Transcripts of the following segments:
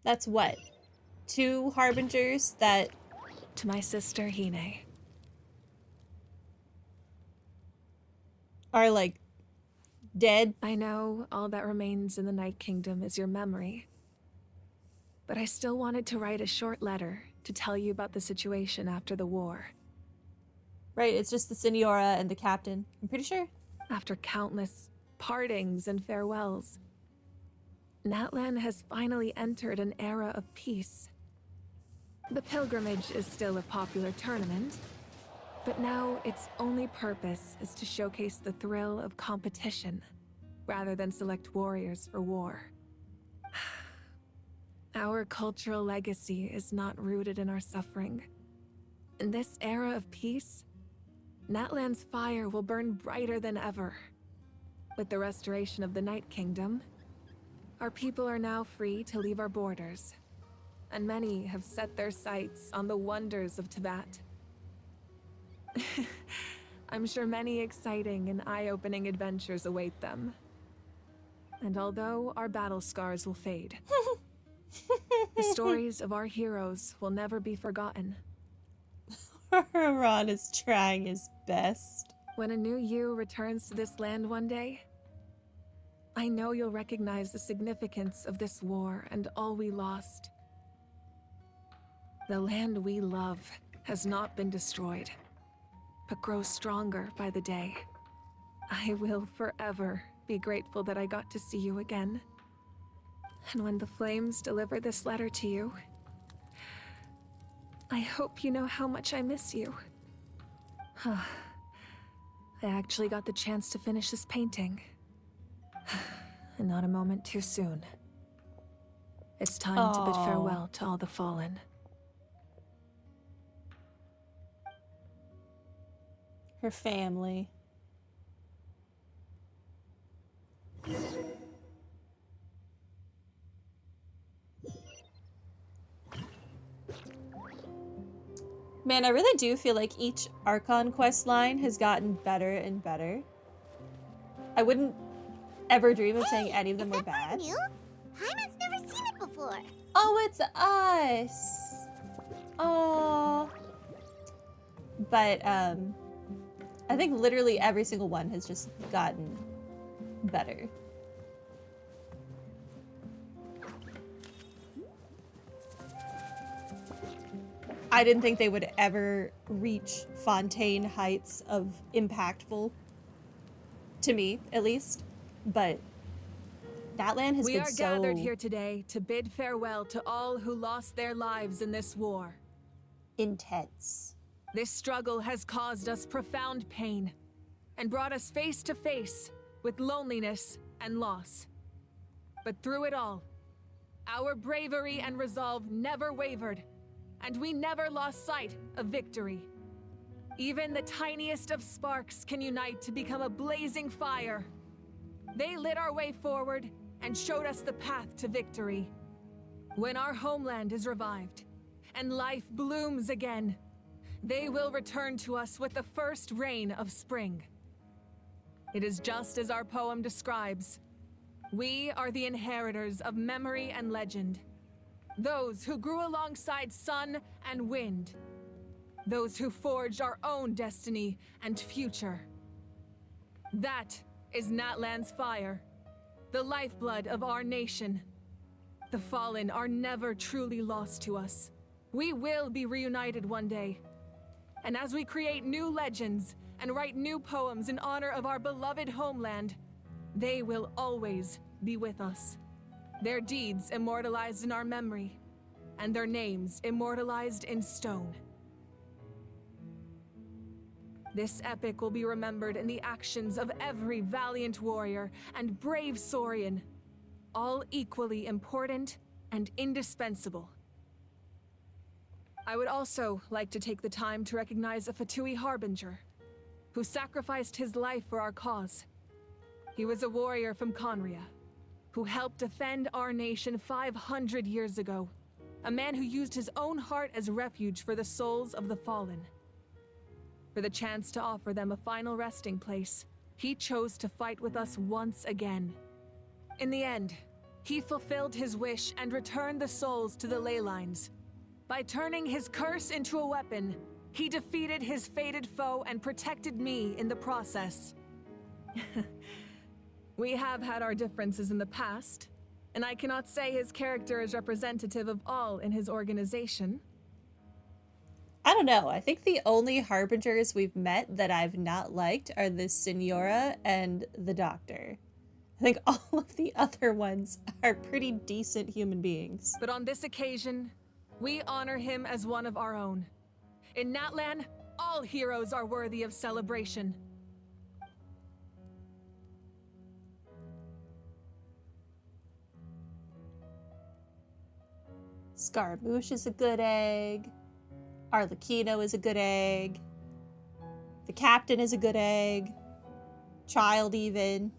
That's what? Two harbingers that To my sister, Hine. are, like, dead? I know all that remains in the Night Kingdom is your memory. But I still wanted to write a short letter to tell you about the situation after the war. Right, it's just the Signora and the captain. I'm pretty sure. After countless partings and farewells, Natlan has finally entered an era of peace. The pilgrimage is still a popular tournament, but now its only purpose is to showcase the thrill of competition, rather than select warriors for war. Our cultural legacy is not rooted in our suffering. In this era of peace, Natlan's fire will burn brighter than ever. With the restoration of the Night Kingdom, our people are now free to leave our borders, and many have set their sights on the wonders of Tibet. I'm sure many exciting and eye-opening adventures await them. And although our battle scars will fade, the stories of our heroes will never be forgotten. Ron is trying his best. When a new you returns to this land one day, I know you'll recognize the significance of this war and all we lost. The land we love has not been destroyed, but grows stronger by the day. I will forever be grateful that I got to see you again. And when the flames deliver this letter to you, I hope you know how much I miss you. I actually got the chance to finish this painting. And not a moment too soon. It's time to bid farewell to all the fallen. Her family. Man, I really do feel like each Archon quest line has gotten better and better. I wouldn't ever dream of saying any of them were bad. New? Hyman's never seen it before. Oh, it's us. Oh. But I think literally every single one has just gotten better. I didn't think they would ever reach Fontaine heights of impactful, to me at least, but Natlan has We been are so gathered here today to bid farewell to all who lost their lives in this war. intense. This struggle has caused us profound pain and brought us face to face with loneliness and loss. But through it all, our bravery and resolve never wavered, and we never lost sight of victory. Even the tiniest of sparks can unite to become a blazing fire. They lit our way forward and showed us the path to victory. When our homeland is revived and life blooms again, they will return to us with the first rain of spring. It is just as our poem describes. We are the inheritors of memory and legend. Those who grew alongside sun and wind. Those who forged our own destiny and future. That is Natlan's fire, the lifeblood of our nation. The fallen are never truly lost to us. We will be reunited one day. And as we create new legends and write new poems in honor of our beloved homeland, they will always be with us. Their deeds immortalized in our memory, and their names immortalized in stone. This epic will be remembered in the actions of every valiant warrior and brave Saurian, all equally important and indispensable. I would also like to take the time to recognize a Fatui Harbinger, who sacrificed his life for our cause. He was a warrior from Conria, who helped defend our nation 500 years ago. A man who used his own heart as refuge for the souls of the fallen. For the chance to offer them a final resting place, he chose to fight with us once again. In the end, He fulfilled his wish and returned the souls to the ley lines. By turning his curse into a weapon, he defeated his fated foe and protected me in the process. We have had our differences in the past, and I cannot say his character is representative of all in his organization. I don't know. I think the only harbingers we've met that I've not liked are the Senora and the Doctor. I think all of the other ones are pretty decent human beings. But on this occasion, we honor him as one of our own. In Natlan, all heroes are worthy of celebration. Scaramouche is a good egg. Arlecchino is a good egg. The captain is a good egg. Child even.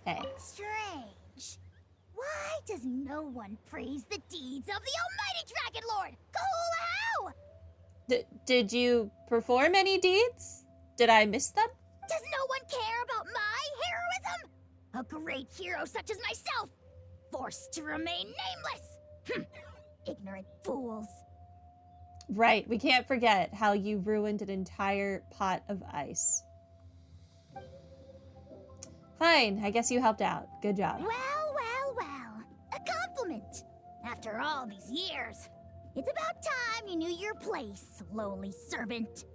Hey. Strange. Why does no one praise the deeds of the Almighty Dragon Lord? Cool how? Did you perform any deeds? Did I miss them? Does no one care about my heroism? A great hero such as myself, forced to remain nameless. Ignorant fools. Right, we can't forget how you ruined an entire pot of ice. Fine, I guess you helped out. Good job. Well, well, well. A compliment. After all these years, it's about time you knew your place, lowly servant.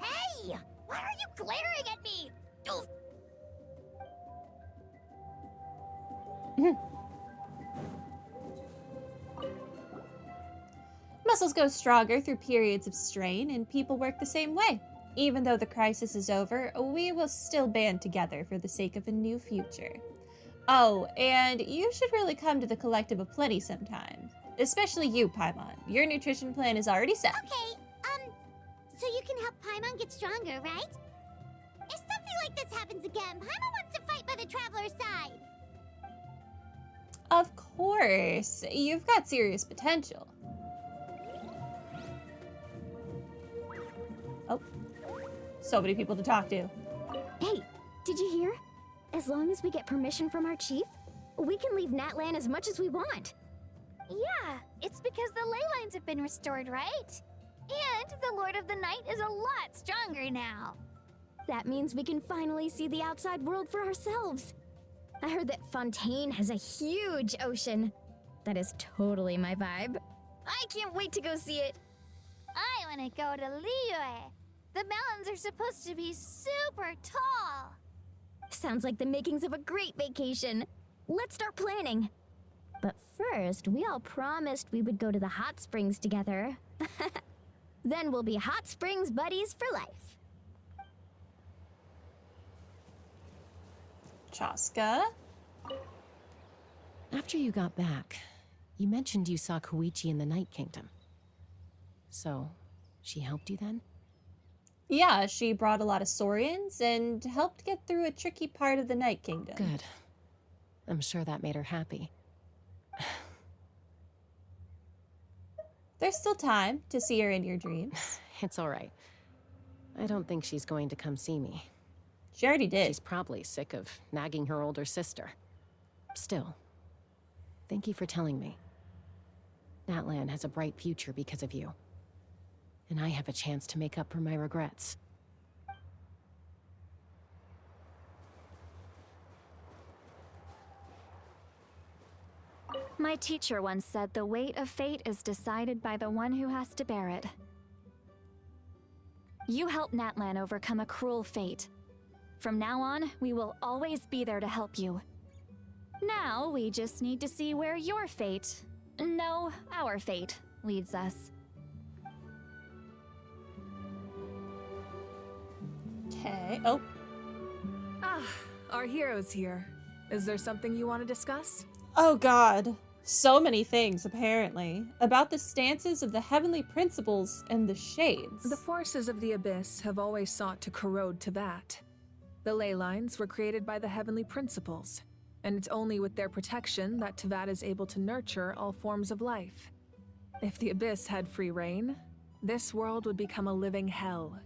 Hey! Why are you glaring at me? Oof. Muscles go stronger through periods of strain, and people work the same way. Even though the crisis is over, we will still band together for the sake of a new future. Oh, and you should really come to the Collective of Plenty sometime. Especially you, Paimon. Your nutrition plan is already set. Okay, so you can help Paimon get stronger, right? If something like this happens again, Paimon wants to fight by the Traveler's side. Of course. You've got serious potential. Oh. So many people to talk to. Hey, did you hear? As long as we get permission from our chief, we can leave Natlan as much as we want. Yeah, it's because the ley lines have been restored, right? And the Lord of the Night is a lot stronger now. That means we can finally see the outside world for ourselves. I heard that Fontaine has a huge ocean. That is totally my vibe. I can't wait to go see it. I want to go to Liyue. The mountains are supposed to be super tall. Sounds like the makings of a great vacation. Let's start planning. But first, we all promised we would go to the hot springs together. Then we'll be hot springs buddies for life. Chaska? After you got back, you mentioned you saw Koichi in the Night Kingdom. So, she helped you then? Yeah, she brought a lot of Saurians and helped get through a tricky part of the Night Kingdom. Good. I'm sure that made her happy. There's still time to see her in your dreams. It's all right. I don't think she's going to come see me. She already did. She's probably sick of nagging her older sister. Still, thank you for telling me. Natlan has a bright future because of you. And I have a chance to make up for my regrets. My teacher once said the weight of fate is decided by the one who has to bear it. You helped Natlan overcome a cruel fate. From now on, we will always be there to help you. Now, we just need to see where your fate, no, our fate, leads us. Okay. Oh. Ah, our hero's here. Is there something you want to discuss? Oh god. So many things, apparently. About the stances of the heavenly principles and the shades. The forces of the Abyss have always sought to corrode to that. The ley lines were created by the heavenly principles. And it's only with their protection that Tavad is able to nurture all forms of life. If the Abyss had free reign, this world would become a living hell.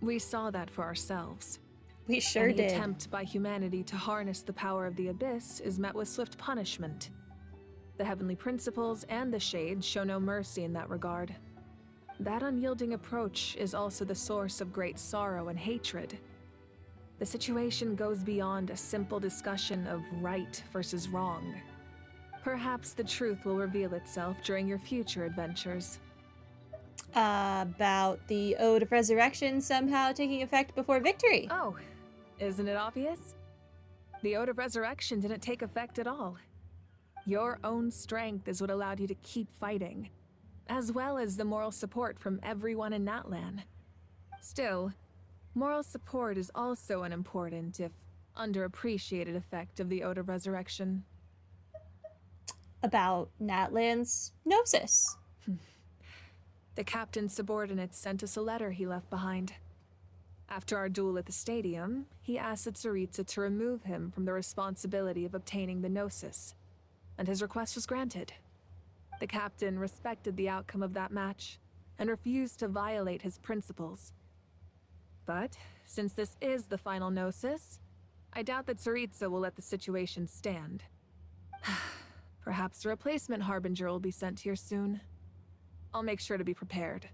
We saw that for ourselves. We sure Any did. attempt by humanity to harness the power of the Abyss is met with swift punishment. The Heavenly Principles and the Shades show no mercy in that regard. That unyielding approach is also the source of great sorrow and hatred. The situation goes beyond a simple discussion of right versus wrong. Perhaps the truth will reveal itself during your future adventures. About the Ode of Resurrection somehow taking effect before victory. Oh, isn't it obvious? The Ode of Resurrection didn't take effect at all. Your own strength is what allowed you to keep fighting, as well as the moral support from everyone in Natlan. Still, moral support is also an important, if underappreciated, effect of the Ode of Resurrection. About Natlan's Gnosis. The captain's subordinates sent us a letter he left behind. After our duel at the stadium, he asked Tsaritsa to remove him from the responsibility of obtaining the Gnosis, and his request was granted. The captain respected the outcome of that match and refused to violate his principles. But since this is the final Gnosis, I doubt that Tsaritsa will let the situation stand. Perhaps a replacement Harbinger will be sent here soon. I'll make sure to be prepared.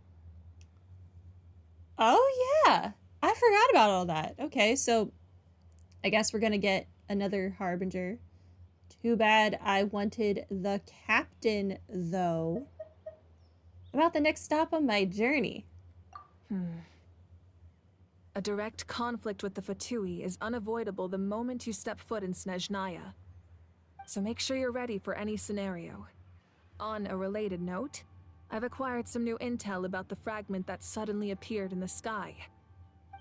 Oh, yeah. I forgot about all that. Okay, so I guess we're gonna get another Harbinger. Too bad I wanted the captain, though. About the next stop on my journey. A direct conflict with the Fatui is unavoidable the moment you step foot in Snezhnaya. So make sure you're ready for any scenario. On a related note, I've acquired some new intel about the fragment that suddenly appeared in the sky.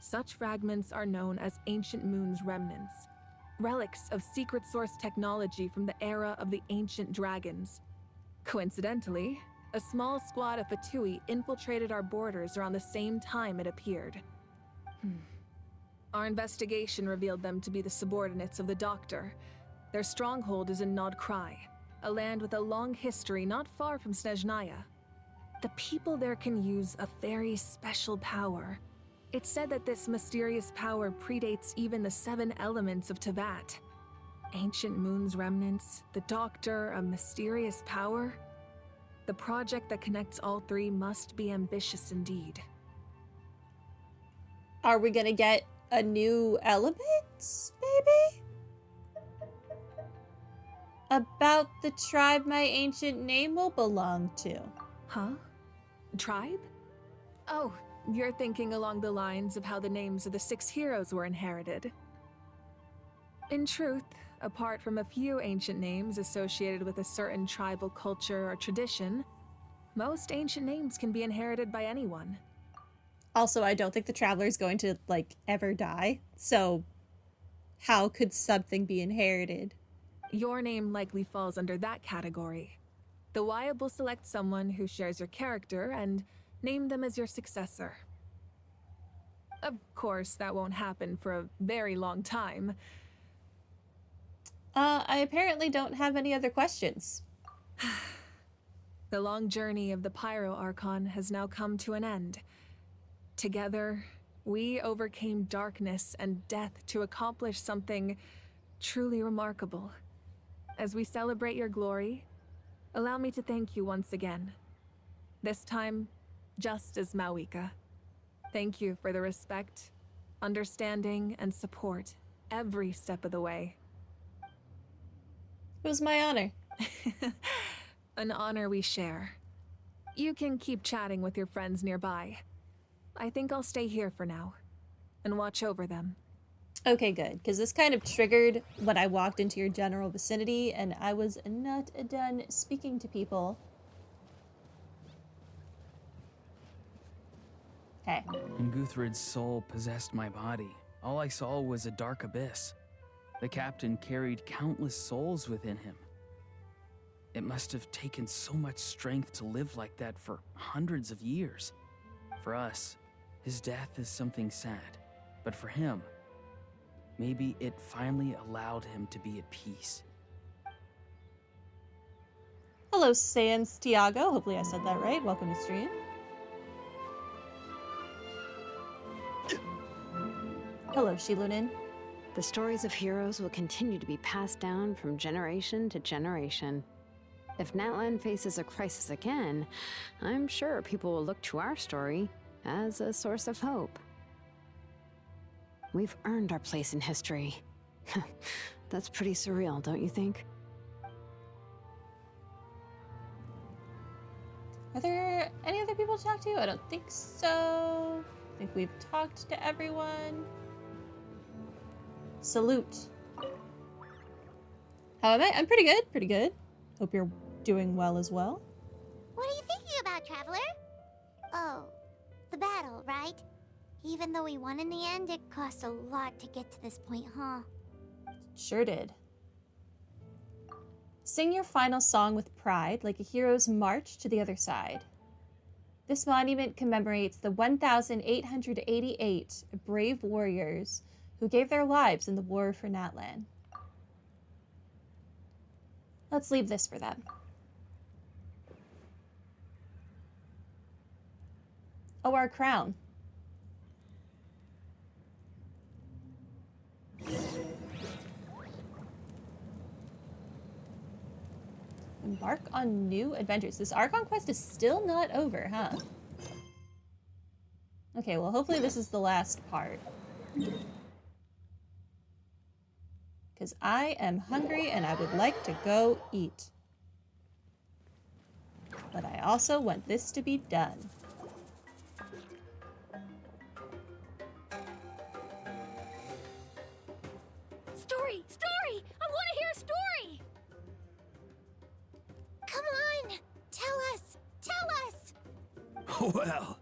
Such fragments are known as Ancient Moon's remnants, relics of secret source technology from the era of the ancient dragons. Coincidentally, a small squad of Fatui infiltrated our borders around the same time it appeared. Our investigation revealed them to be the subordinates of the Doctor. Their stronghold is in Nod Krai, a land with a long history not far from Snezhnaya. The people there can use a very special power. It's said that this mysterious power predates even the 7 elements of Teyvat. Ancient Moon's remnants, the Doctor, a mysterious power. The project that connects all 3 must be ambitious indeed. Are we gonna get a new element, maybe? About the tribe my ancient name will belong to. Huh? Tribe? Oh, you're thinking along the lines of how the names of the 6 heroes were inherited. In truth, apart from a few ancient names associated with a certain tribal culture or tradition, most ancient names can be inherited by anyone. Also, I don't think the traveler is going to, like, ever die. So, how could something be inherited? Your name likely falls under that category. The Wyab will select someone who shares your character and name them as your successor. Of course, that won't happen for a very long time. I apparently don't have any other questions. The long journey of the Pyro Archon has now come to an end. Together, we overcame darkness and death to accomplish something truly remarkable. As we celebrate your glory, allow me to thank you once again. This time, just as Mawika. Thank you for the respect, understanding, and support every step of the way. It was my honor. An honor we share. You can keep chatting with your friends nearby. I think I'll stay here for now and watch over them. Okay, good, because this kind of triggered when I walked into your general vicinity and I was not done speaking to people. Okay. When Guthred's soul possessed my body, all I saw was a dark abyss. The captain carried countless souls within him. It must have taken so much strength to live like that for hundreds of years. For us, his death is something sad, but for him, Maybe it finally allowed him to be at peace. Hello, Santiago. Hopefully I said that right. Welcome to stream. Hello, Shilunin. The stories of heroes will continue to be passed down from generation to generation. If Natlan faces a crisis again, I'm sure people will look to our story as a source of hope. We've earned our place in history. That's pretty surreal, don't you think? Are there any other people to talk to? I don't think so. I think we've talked to everyone. Salute. How am I? I'm pretty good, pretty good. Hope you're doing well as well. What are you thinking about, Traveler? Oh, the battle, right? Even though we won in the end, it cost a lot to get to this point, huh? Sure did. Sing your final song with pride, like a hero's march to the other side. This monument commemorates the 1,888 brave warriors who gave their lives in the war for Natlan. Let's leave this for them. Oh, our crown. Embark on new adventures. This Archon quest is still not over, huh? Okay, well, hopefully this is the last part. Because I am hungry and I would like to go eat. But I also want this to be done. Story! Story! I want to hear a story! Come on! Tell us! Tell us! Well,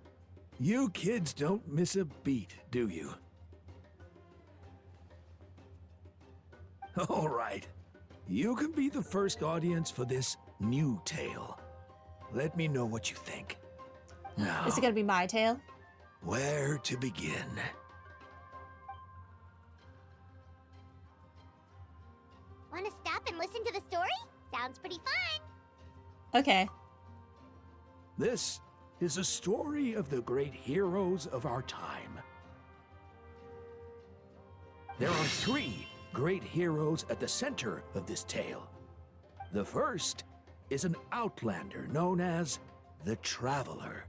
you kids don't miss a beat, do you? All right. You can be the first audience for this new tale. Let me know what you think. Now, Is it gonna be my tale? where to begin? Want to stop and listen to the story? Sounds pretty fun. Okay. This is a story of the great heroes of our time. There are three great heroes at the center of this tale. The first is an outlander known as the Traveler,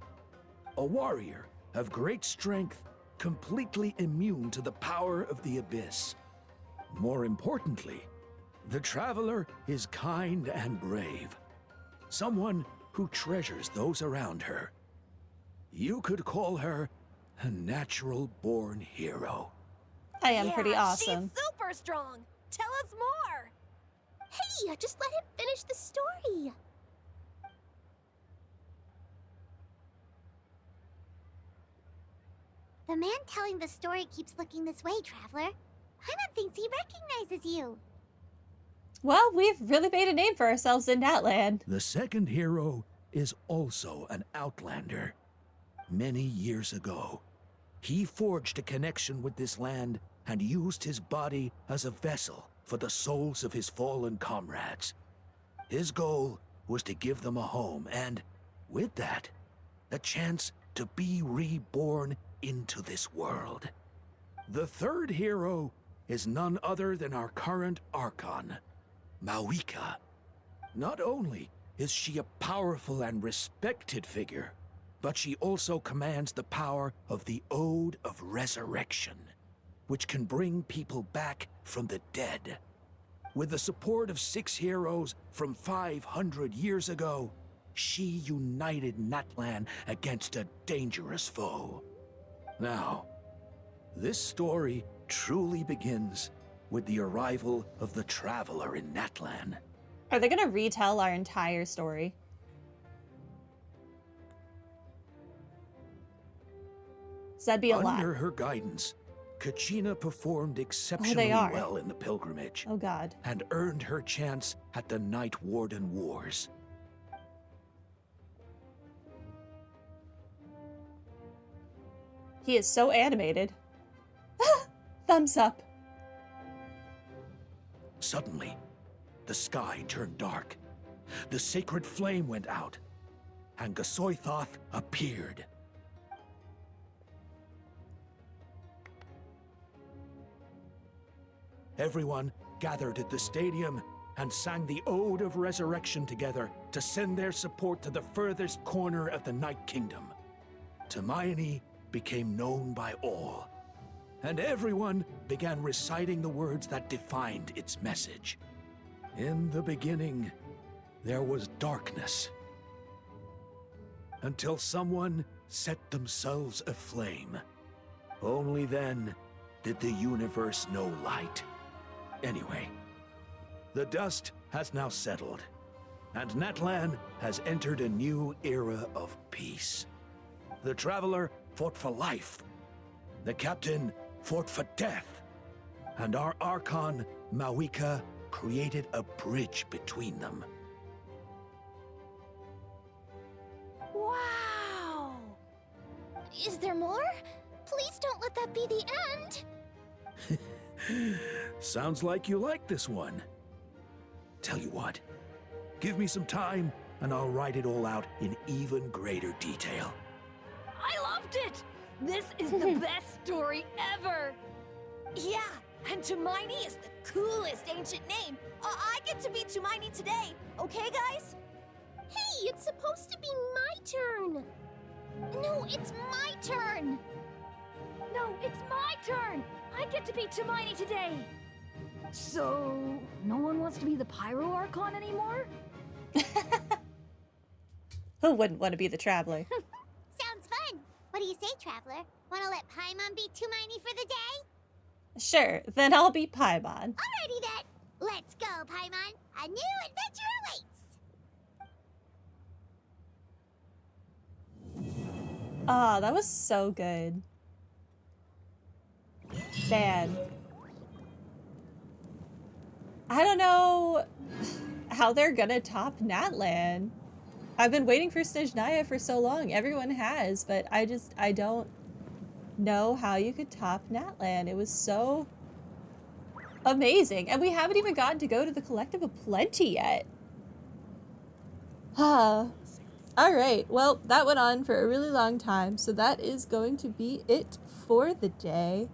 a warrior of great strength, completely immune to the power of the Abyss. More importantly, the Traveler is kind and brave, someone who treasures those around her. You could call her a natural-born hero. I am pretty awesome. She's super strong. Tell us more. Hey, just let him finish the story. The man telling the story keeps looking this way, Traveler. Paimon thinks he recognizes you. Well, we've really made a name for ourselves in Natlan. The second hero is also an outlander. Many years ago, he forged a connection with this land and used his body as a vessel for the souls of his fallen comrades. His goal was to give them a home and, with that, a chance to be reborn into this world. The third hero is none other than our current Archon, Mawika. Not only is she a powerful and respected figure, but she also commands the power of the Ode of Resurrection, which can bring people back from the dead. With the support of 6 heroes from 500 years ago, she united Natlan against a dangerous foe. Now, this story truly begins with the arrival of the Traveler in Natlan. Are they gonna retell our entire story? So that'd be a lot. Under her guidance, Kachina performed exceptionally are. well in the pilgrimage Oh god. and earned her chance at the Night Warden Wars. He is so animated. Thumbs up. Suddenly, the sky turned dark. The sacred flame went out, and Gasoithoth appeared. Everyone gathered at the stadium and sang the Ode of Resurrection together to send their support to the furthest corner of the Night Kingdom. Hermione became known by all, and everyone began reciting the words that defined its message. In the beginning, there was darkness, until someone set themselves aflame. Only then did the universe know light. Anyway, the dust has now settled, and Natlan has entered a new era of peace. The Traveler fought for life, the Captain fought for death, and our Archon, Mawika, created a bridge between them. Wow! Is there more? Please don't let that be the end! Sounds like you like this one. Tell you what, give me some time and I'll write it all out in even greater detail. I loved it! This is the best story ever! Yeah, and Hermione is the coolest ancient name. I get to be Hermione today, okay, guys? Hey, it's supposed to be my turn! No, it's my turn! No, it's my turn! I get to be Hermione today! So, no one wants to be the Pyro Archon anymore? Who wouldn't want to be the Traveler? Sounds fun! What do you say, Traveler? Wanna let Paimon be Hermione for the day? Sure, then I'll be Paimon. Alrighty then! Let's go, Paimon! A new adventure awaits! Ah, that was so good. Man. I don't know how they're gonna top Natlan. I've been waiting for Snezhnaya for so long. Everyone has, but I don't know how you could top Natlan. It was so amazing. And we haven't even gotten to go to the Collective of Plenty yet. Alright, well, that went on for a really long time, so that is going to be it for the day.